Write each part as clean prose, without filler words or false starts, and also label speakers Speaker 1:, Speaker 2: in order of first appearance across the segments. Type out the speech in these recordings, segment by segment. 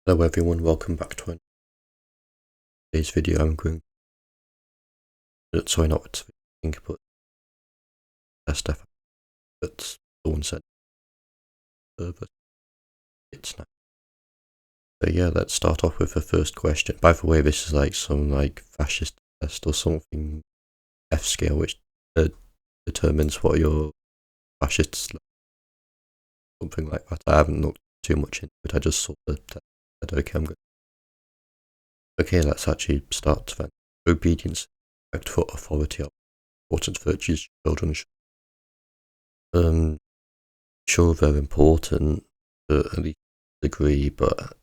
Speaker 1: Hello everyone, welcome back to today's video. I'm going sorry, not to think, but test effort, but someone said server. It's not. So yeah, let's start off with the first question. By the way, this is like some fascist test or something F scale, which determines what your fascists like, something like that. I haven't looked too much into it. I just saw the test. I said, okay, I'm good. Okay, let's actually start then. Obedience, respect for authority are important virtues children should. Sure, they're important to at least a degree, but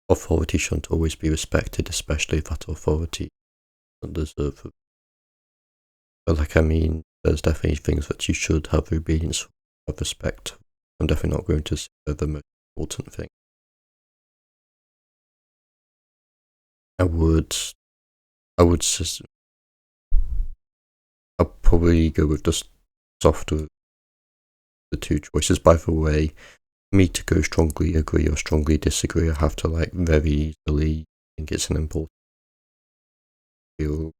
Speaker 1: authority shouldn't always be respected, especially if that authority doesn't deserve it. But there's definitely things that you should have obedience for, have respect. I'm definitely not going to say they're the most important thing. I'll probably go with just softer the two choices. By the way, for me to go strongly agree or strongly disagree, I have to very easily think it's an important feel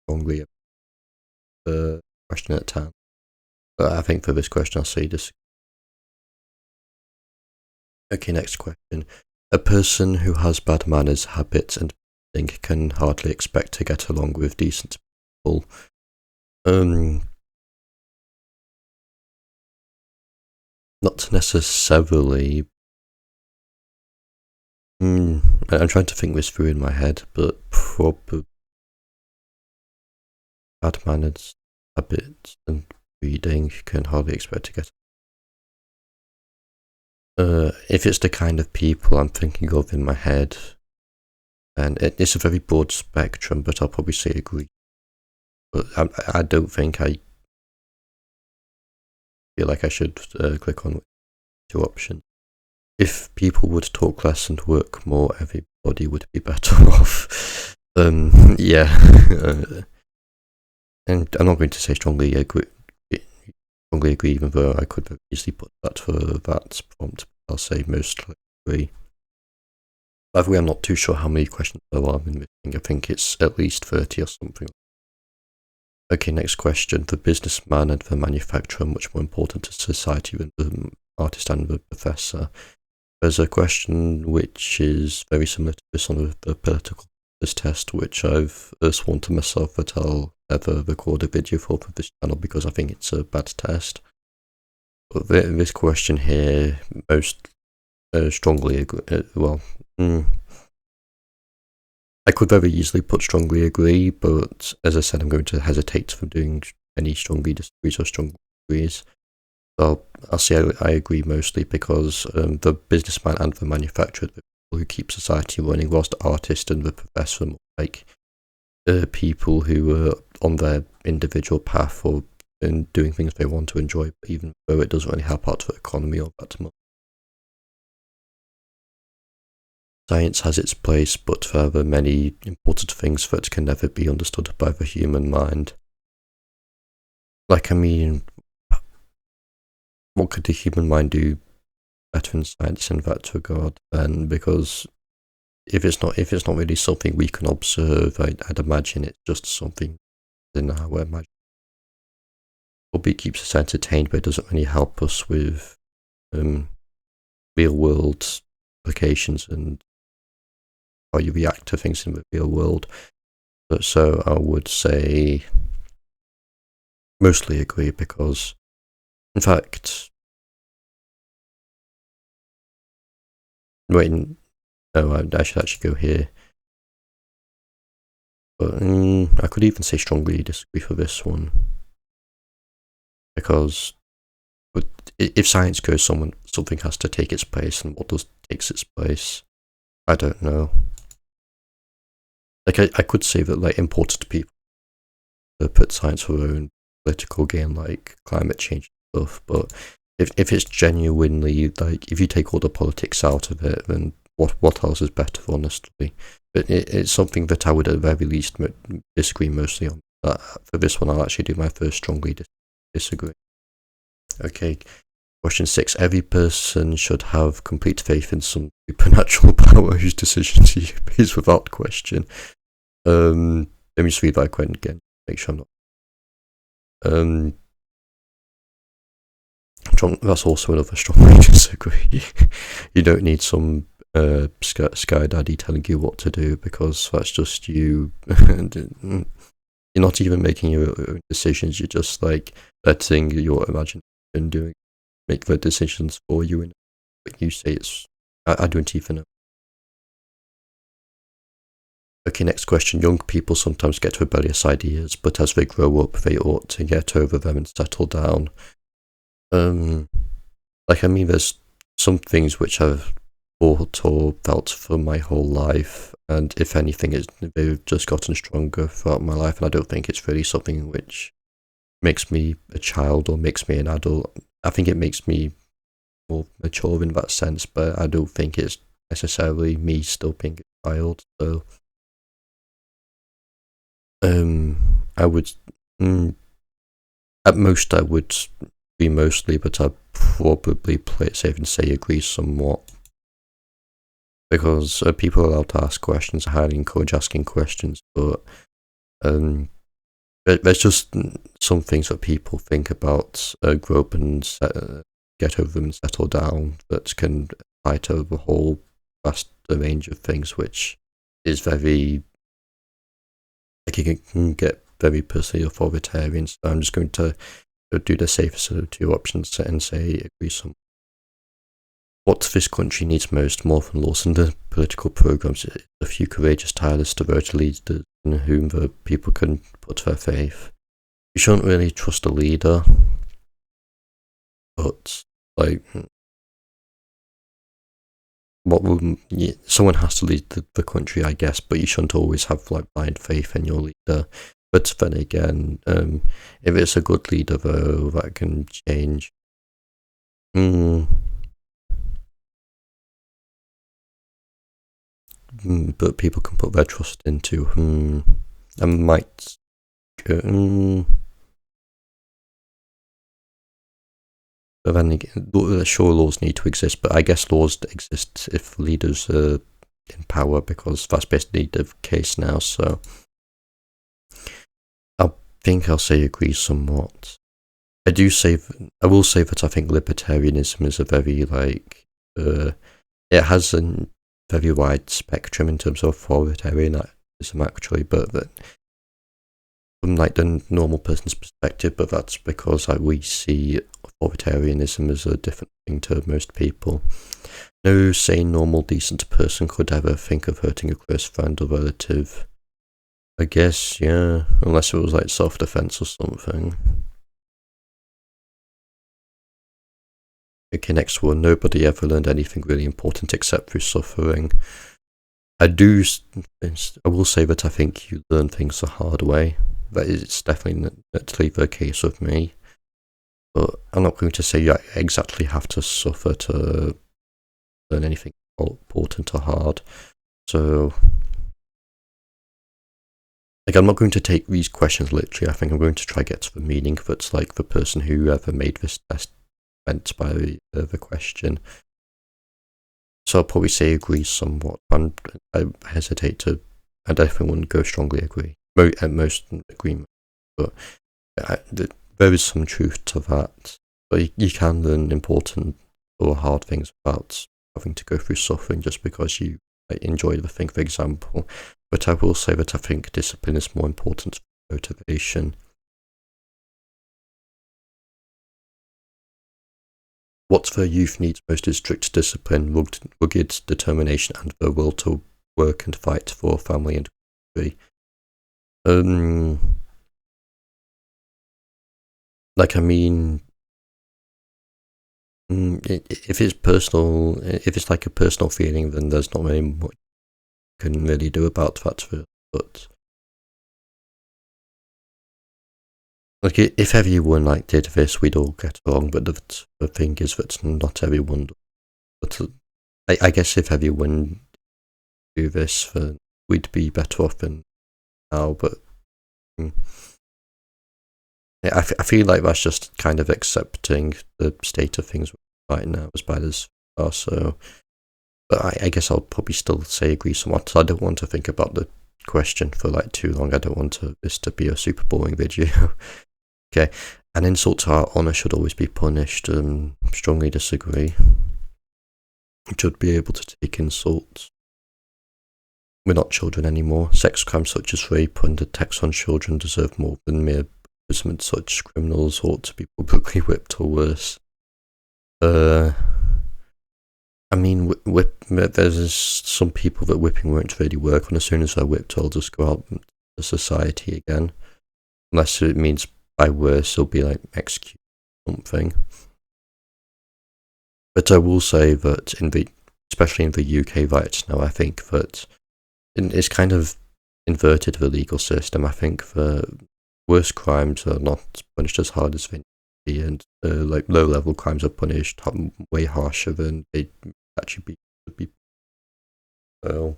Speaker 1: strongly about the question at hand. But I think for this question I'll say disagree. Okay, next question. A person who has bad manners, habits and think can hardly expect to get along with decent people. Not necessarily. I'm trying to think this through in my head, but probably bad manners, habits, and breeding can hardly expect to get. If it's the kind of people I'm thinking of in my head, and it's a very broad spectrum, but I'll probably say agree. But I don't think I feel like I should click on two options. If people would talk less and work more, everybody would be better off. Yeah. And I'm not going to say strongly agree, even though I could very easily put that for that prompt. I'll say mostly agree. By the way, I'm not too sure how many questions there are in missing. I think it's at least 30 or something. Okay, next question. The businessman and the manufacturer are much more important to society than the artist and the professor. There's a question which is very similar to this on the political test, which I've sworn to myself that I'll never record a video for this channel because I think it's a bad test. But this question here most strongly agree. I could very easily put strongly agree, but as I said, I'm going to hesitate from doing any strongly disagrees or strongly agrees. So I'll say I agree mostly because the businessman and the manufacturer, the people who keep society running, whilst the artist and the professor are more like people who are on their individual path or in doing things they want to enjoy, even though it doesn't really help out the economy all that much. Science has its place, but there are many important things that can never be understood by the human mind. What could the human mind do better than science in that regard? Then, because if it's not really something we can observe, I'd imagine it's just something in our imagination. Probably keeps us entertained, but it doesn't really help us with real world applications and how you react to things in the real world. But so I would say mostly agree because, in fact, I should actually go here. But I could even say strongly disagree for this one. Because if science goes, something has to take its place, and what takes its place? I don't know. I could say that important people put science for their own political gain, like climate change and stuff, but if it's genuinely if you take all the politics out of it, then what else is better, honestly? But it's something that I would at the very least disagree mostly on. For this one, I'll actually do my first strongly disagree. Okay, Question 6. Every person should have complete faith in some supernatural power whose decisions he obeys without question. Let me just read that question again. Make sure I'm not. That's also another strongly disagree. You don't need some sky daddy telling you what to do, because that's just you. You're not even making your own decisions. You're just like letting your imagination make the decisions for you, and what you say I don't even know. Okay, next question. Young people sometimes get rebellious ideas, but as they grow up, they ought to get over them and settle down. There's some things which I've thought or felt for my whole life, and if anything, they've just gotten stronger throughout my life, and I don't think it's really something which makes me a child or makes me an adult. I think it makes me more mature in that sense, but I don't think it's necessarily me still being a child. So, I would, at most, I would agree mostly, but I'd probably play it safe and say agree somewhat. Because people are allowed to ask questions. I highly encourage asking questions, but there's just some things that people think about grow up and get over them and settle down that can apply to the whole vast range of things, which is very, like, it can get very personally authoritarian. So I'm just going to do the safest of the two options and say agree some. What this country needs most, more than laws and the political programs, is a few courageous, tireless, devoted leaders in whom the people can put their faith. You shouldn't really trust a leader, but someone has to lead the country, I guess, but you shouldn't always have blind faith in your leader. But then again, if it's a good leader, though, that can change. But people can put their trust into. I might. But then again, sure, laws need to exist, but I guess laws exist if leaders are in power, because that's basically the case now. So I think I'll say agree somewhat. I will say that I think libertarianism is a very it has a very wide spectrum in terms of authoritarianism, actually, but that from the normal person's perspective, but that's because we see authoritarianism as a different thing to most people. No sane, normal, decent person could ever think of hurting a close friend or relative. I guess, yeah, unless it was self-defense or something. Okay, next one. Nobody ever learned anything really important except through suffering. I will say that I think you learn things the hard way. That is definitely the case with me. But I'm not going to say you exactly have to suffer to learn anything important or hard. So, I'm not going to take these questions literally. I think I'm going to try to get to the meaning that's the person who ever made this test meant by the question. So I'll probably say agree somewhat. I hesitate to. I definitely wouldn't go strongly agree. At most agreement, but there is some truth to that. But you can learn important or hard things without having to go through suffering just because you enjoy the thing, for example. But I will say that I think discipline is more important for motivation. What the youth needs most is strict discipline, rugged determination, and the will to work and fight for family and country. If it's personal, if it's a personal feeling, then there's not really much you can really do about that. But if everyone did this, we'd all get along. But the thing is that not everyone. But I guess if everyone do this, then we'd be better off than now. But I feel like that's just kind of accepting the state of things right now as bad as are. So, but I guess I'll probably still say agree somewhat. I don't want to think about the question for like too long. I don't want this to be a super boring video. Okay, an insult to our honour should always be punished. Strongly disagree. We should be able to take insults. We're not children anymore. Sex crimes such as rape and attacks on children deserve more than mere imprisonment. Such criminals ought to be publicly whipped or worse. I mean, there's some people that whipping won't really work on. As soon as they're whipped, they'll just go out into society again. Unless it means by worse, they'll be like executed or something. But I will say that especially in the UK right now, I think that it's kind of inverted the legal system. I think the worst crimes are not punished as hard as they need to be, and like low-level crimes are punished way harsher than they actually be. So,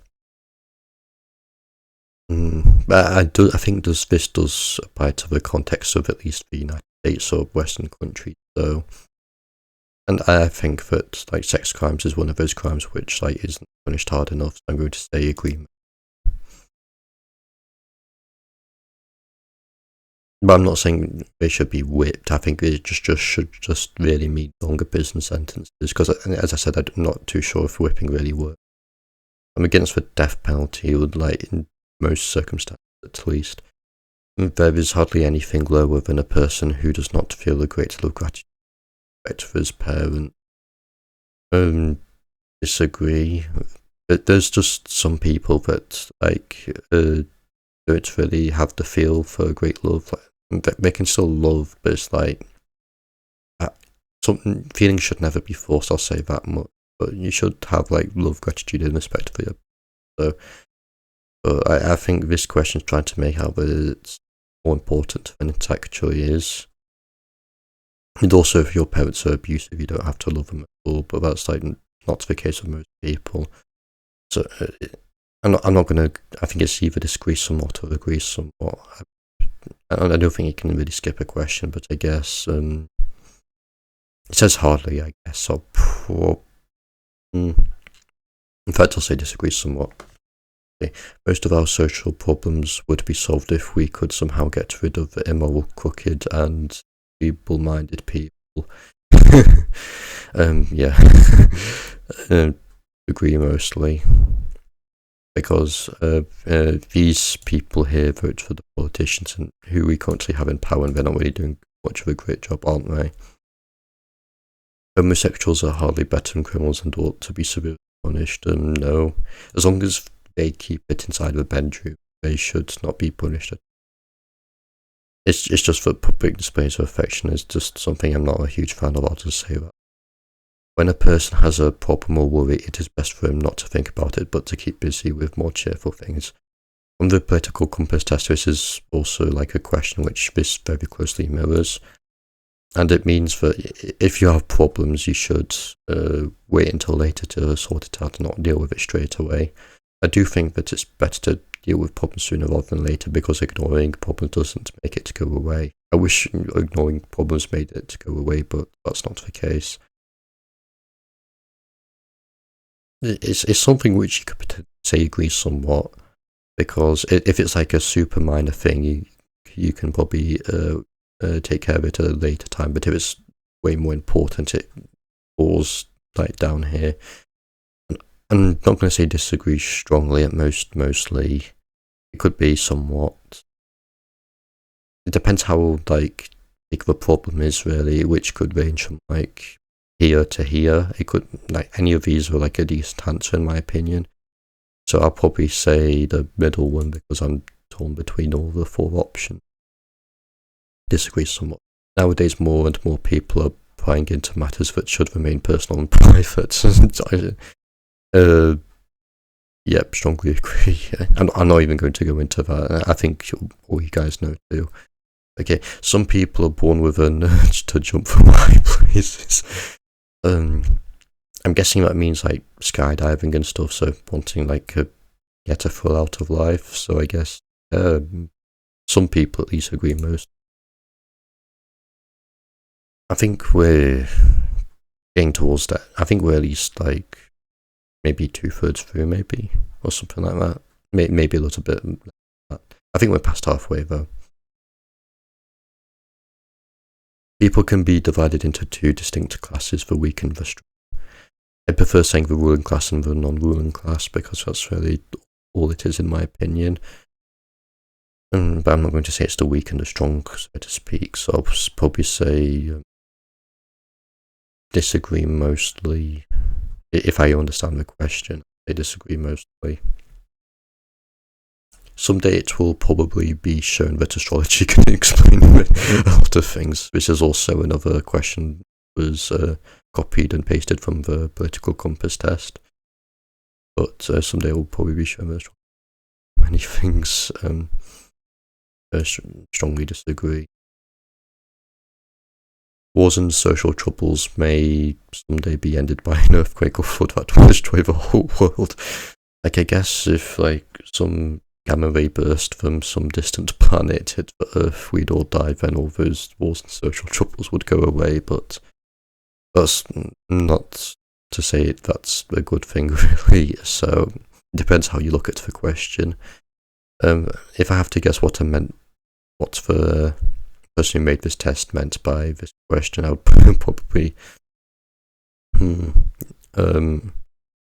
Speaker 1: but I think this does apply to the context of at least the United States or Western countries. So, and I think that like sex crimes is one of those crimes which like isn't punished hard enough. So I'm going to say agreement. But I'm not saying they should be whipped. I think they should just really mean longer prison sentences. Because, as I said, I'm not too sure if whipping really works. I'm against the death penalty, like in most circumstances at least. There is hardly anything lower than a person who does not feel a great deal of gratitude for his parent. Disagree. But there's just some people that like don't really have the feel for great love. Like, they can still love, but it's like something. Feelings should never be forced. I'll say that much. But you should have like love, gratitude, and respect for your. So, but I think this question is trying to make out that it's more important than it actually is. And also, if your parents are abusive, you don't have to love them at all. But that's like not the case with most people. So I'm not going to. I think it's either disagree somewhat or agree somewhat. I don't think you can really skip a question, but I guess it says hardly. I guess in fact, I'll say disagree somewhat. Okay. Most of our social problems would be solved if we could somehow get rid of the immoral, crooked, and feeble-minded people. Yeah, agree mostly. Because these people here vote for the politicians and who we currently have in power, and they're not really doing much of a great job, aren't they? Homosexuals are hardly better than criminals and ought to be severely punished. No, as long as they keep it inside the bedroom, they should not be punished. It's just that public displays of affection is just something I'm not a huge fan of. I'll just say that. When a person has a problem or worry, it is best for him not to think about it, but to keep busy with more cheerful things. On the political compass test, this is also like a question which this very closely mirrors. And it means that if you have problems, you should wait until later to sort it out and not deal with it straight away. I do think that it's better to deal with problems sooner rather than later, because ignoring problems doesn't make it go away. I wish ignoring problems made it go away, but that's not the case. It's something which you could say agree somewhat, because if it's like a super minor thing, you can probably take care of it at a later time. But if it's way more important, it falls like down here. I'm not going to say disagree strongly at mostly. It could be somewhat. It depends how like big the problem is really, which could range from like here to here. It could like any of these are like a decent answer in my opinion. So I'll probably say the middle one because I'm torn between all the four options. Disagree somewhat. Nowadays, more and more people are prying into matters that should remain personal and private. Yep, strongly agree. I'm not even going to go into that. I think all you guys know too. Okay, some people are born with an urge to jump from high places. I'm guessing that means like skydiving and stuff, so wanting like get a thrill out of life. So I guess some people at least agree most. I think we're getting towards that. I think we're at least like maybe 2/3 through, maybe, or something like that. Maybe a little bit. I think we're past halfway though. People can be divided into two distinct classes, the weak and the strong. I prefer saying the ruling class and the non-ruling class because that's really all it is in my opinion. But I'm not going to say it's the weak and the strong, so to speak. So I'll probably say disagree mostly. If I understand the question, I disagree mostly. Someday it will probably be shown that astrology can explain a lot of things, which is also another question was copied and pasted from the political compass test. But someday it will probably be shown that many things. Strongly disagree. Wars and social troubles may someday be ended by an earthquake or flood that will destroy the whole world. Like, I guess if like some gamma ray burst from some distant planet hit the Earth, we'd all die, then all those wars and social troubles would go away, but that's not to say that's a good thing, really. So it depends how you look at the question. If I have to guess what the person who made this test meant by this question, I would probably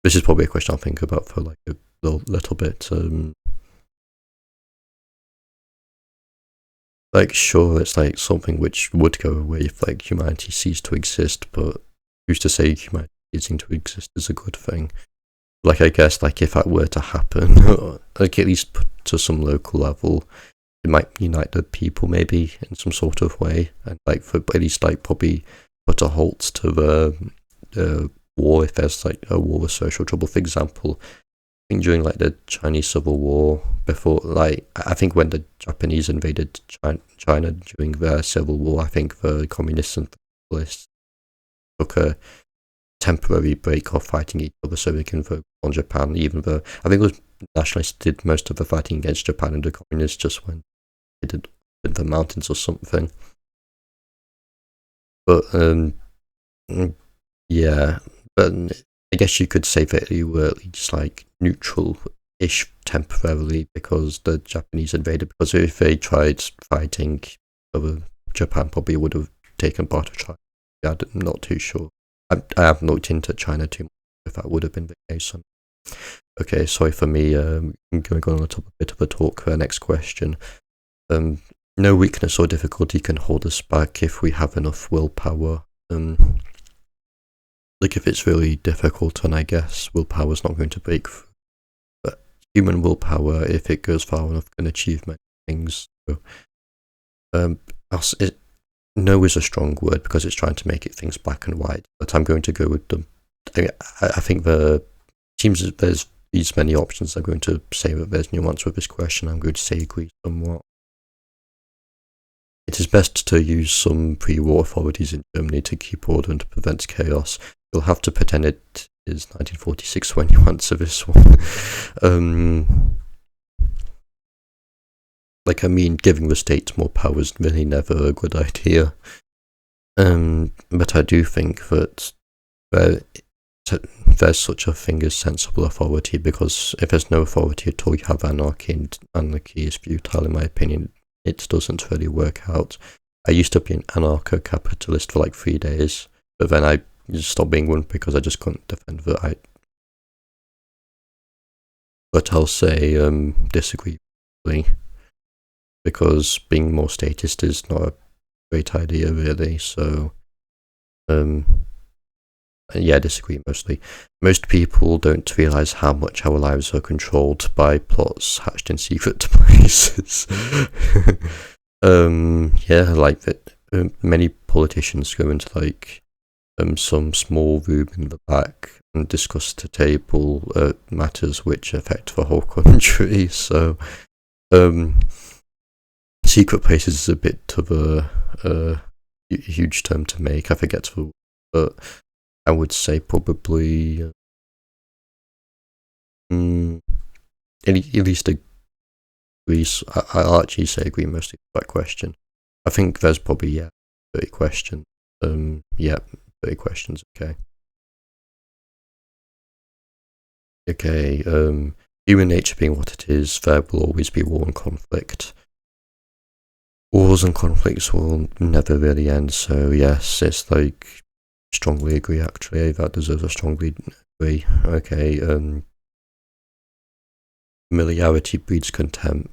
Speaker 1: this is probably a question I'll think about for like a little bit. Like, sure, it's like something which would go away if like humanity ceased to exist, but who's to say humanity ceasing to exist is a good thing? Like, I guess like if that were to happen, like at least to some local level, it might unite the people maybe in some sort of way, and like for at least like probably put a halt to the war if there's like a war with social trouble. For example, I think during like the Chinese Civil War, before like I think when the Japanese invaded China during their Civil War, I think the communists and socialists took a temporary break off fighting each other so they can focus on Japan. Even though I think it was nationalists did most of the fighting against Japan, and the communists just went in the mountains or something. But yeah, but I guess you could say that you were at least like neutral-ish temporarily because the Japanese invaded. Because if they tried fighting, Japan probably would have taken part of China. Yeah, I'm not too sure. I haven't looked into China too much if that would have been the case. Okay, sorry for me. I'm going on a bit of a talk. Next question. No weakness or difficulty can hold us back if we have enough willpower. Like if it's really difficult, and I guess willpower's not going to break through. But human willpower, if it goes far enough, can achieve many things. So, no is a strong word because it's trying to make it things black and white. But I'm going to go with them. I think the seems that there's these many options. I'm going to say that there's nuance with this question. I'm going to say agree somewhat. It is best to use some pre-war authorities in Germany to keep order and to prevent chaos. You'll have to pretend it is 1946 when you answer this one. Like, I mean, giving the state more power is really never a good idea. But I do think that there's such a thing as sensible authority, because if there's no authority at all, you have anarchy, and anarchy is futile, in my opinion. It doesn't really work out. I used to be an anarcho-capitalist for like 3 days, but then I just stopped being one because I just couldn't defend that. But I'll say disagree, because being more statist is not a great idea, really. So, yeah, disagree mostly. Most people don't realise how much our lives are controlled by plots hatched in secret places. Yeah, like that. Many politicians go into like some small room in the back and discuss to table matters which affect the whole country. So, secret places is a bit of a huge term to make. I forget the, but I would say probably at least agree. I'll actually say agree mostly with that question. I think there's probably 30 questions. Yeah, 30 questions, okay. Okay, human nature being what it is, there will always be war and conflict. Wars and conflicts will never really end, so yes, it's like, strongly agree actually, that deserves a strongly agree. Okay, familiarity breeds contempt.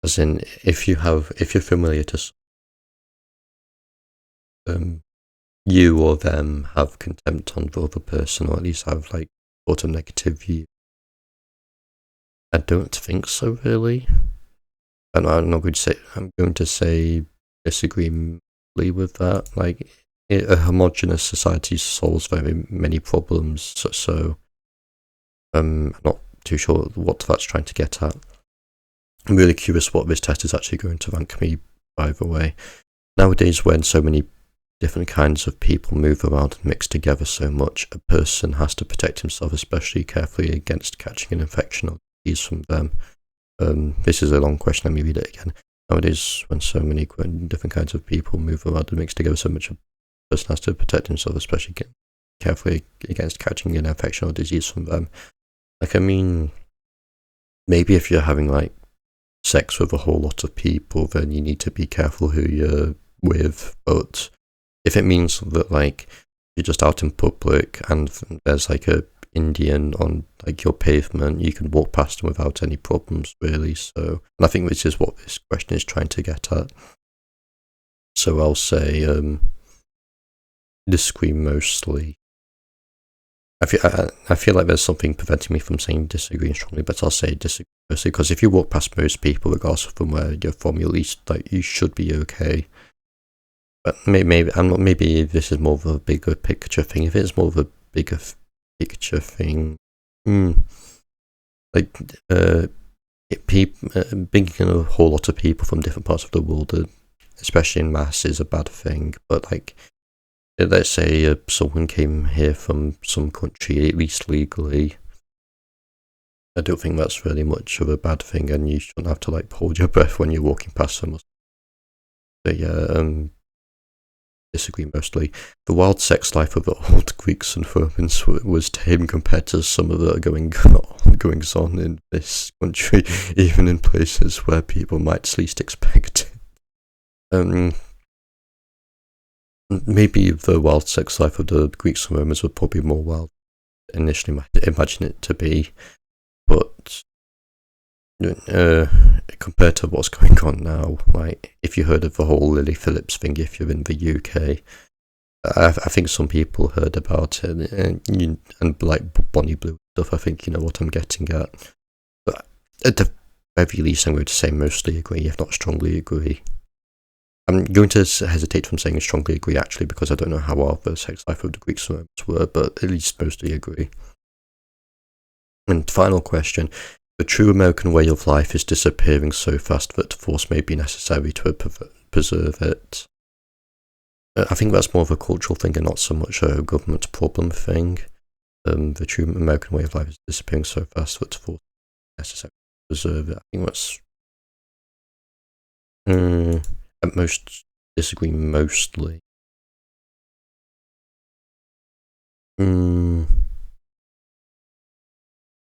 Speaker 1: As in, if you're familiar to you or them have contempt on the other person, or at least have like sort of negative view. I don't think so, really. And I'm going to say disagree with that. Like, a homogenous society solves very many problems, so I'm not too sure what that's trying to get at. I'm really curious what this test is actually going to rank me, by the way. Nowadays, when so many different kinds of people move around and mix together so much, a person has to protect himself especially carefully against catching an infection or disease from them. This is a long question, let me read it again. Nowadays, when so many different kinds of people move around and mix together so much, a person has to protect himself especially carefully against catching an infection or disease from them. Like, I mean, maybe if you're having like sex with a whole lot of people, then you need to be careful who you're with, but if it means that like you're just out in public and there's like a Indian on like your pavement, you can walk past them without any problems, really. So, and I think this is what this question is trying to get at. So I'll say disagree mostly. I feel like there's something preventing me from saying disagreeing strongly, but I'll say disagree mostly, because if you walk past most people, regardless from where you're from, at least like you should be okay. But maybe this is more of a bigger picture thing. If it's more of a bigger picture thing, like bringing a whole lot of people from different parts of the world, especially in mass, is a bad thing. But like, let's say someone came here from some country, at least legally, I don't think that's really much of a bad thing, and you shouldn't have to like hold your breath when you're walking past them. But yeah, disagree mostly. The wild sex life of the old Greeks and Romans was tame compared to some of the goings on in this country, even in places where people might least expect it. Maybe the wild sex life of the Greeks and Romans would probably be more wild initially imagine it to be, but compared to what's going on now, like if you heard of the whole Lily Phillips thing, if you're in the UK, I think some people heard about it, and like Bonnie Blue stuff. I think you know what I'm getting at. But at the very least, I'm going to say mostly agree, if not strongly agree. I'm going to hesitate from saying strongly agree actually, because I don't know how well the sex life of the Greeks and Romans were, but at least mostly agree. And final question. The true American way of life is disappearing so fast that force may be necessary to preserve it. I think that's more of a cultural thing and not so much a government problem thing. The true American way of life is disappearing so fast that force may be necessary to preserve it. I think that's at most disagree mostly.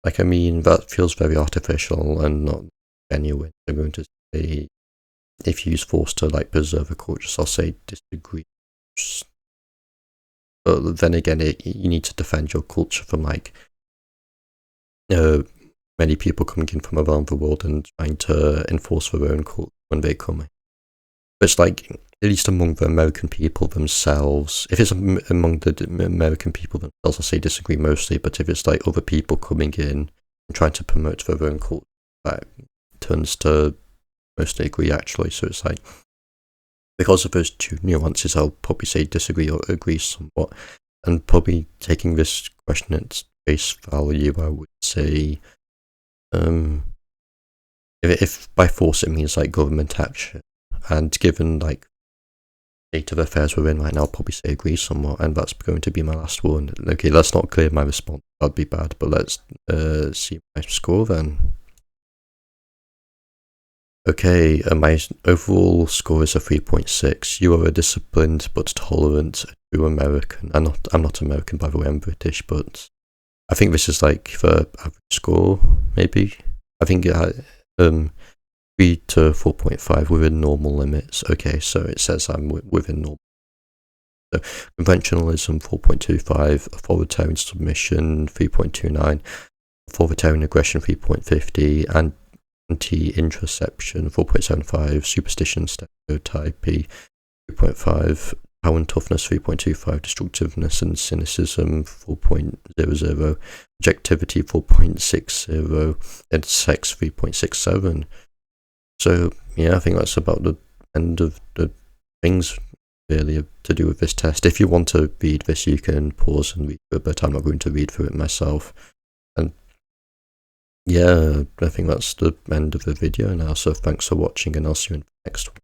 Speaker 1: Like, I mean, that feels very artificial and not genuine. I'm going to say, if you use force to like preserve a culture, so I'll say disagree. But then again, you need to defend your culture from like many people coming in from around the world and trying to enforce their own culture when they come in. But it's like, at least among the American people themselves, if it's among the American people themselves, I'll say disagree mostly, but if it's like other people coming in and trying to promote their own culture, that turns to mostly agree actually. So it's like, because of those two nuances, I'll probably say disagree or agree somewhat. And probably taking this question at face value, I would say, if by force it means like government action, and given like state of affairs we're in right now, I'll probably say agree somewhat, and that's going to be my last one. Okay, let's not clear my response, that'd be bad, but let's see my score then. Okay, my overall score is a 3.6. You are a disciplined but tolerant true American. I'm not American, by the way, I'm British, but I think this is like the average score, maybe. I think 3 to 4.5 within normal limits. Okay, so it says I'm within normal. So conventionalism 4.25, authoritarian submission 3.29, authoritarian aggression 3.50, and anti-interception 4.75, superstition stereotypy 3.5, power and toughness 3.25, destructiveness and cynicism 4.00, objectivity 4.60, and sex 3.67. So yeah, I think that's about the end of the things really to do with this test. If you want to read this, you can pause and read through it, but I'm not going to read through it myself. And yeah, I think that's the end of the video now, so thanks for watching, and I'll see you in the next one.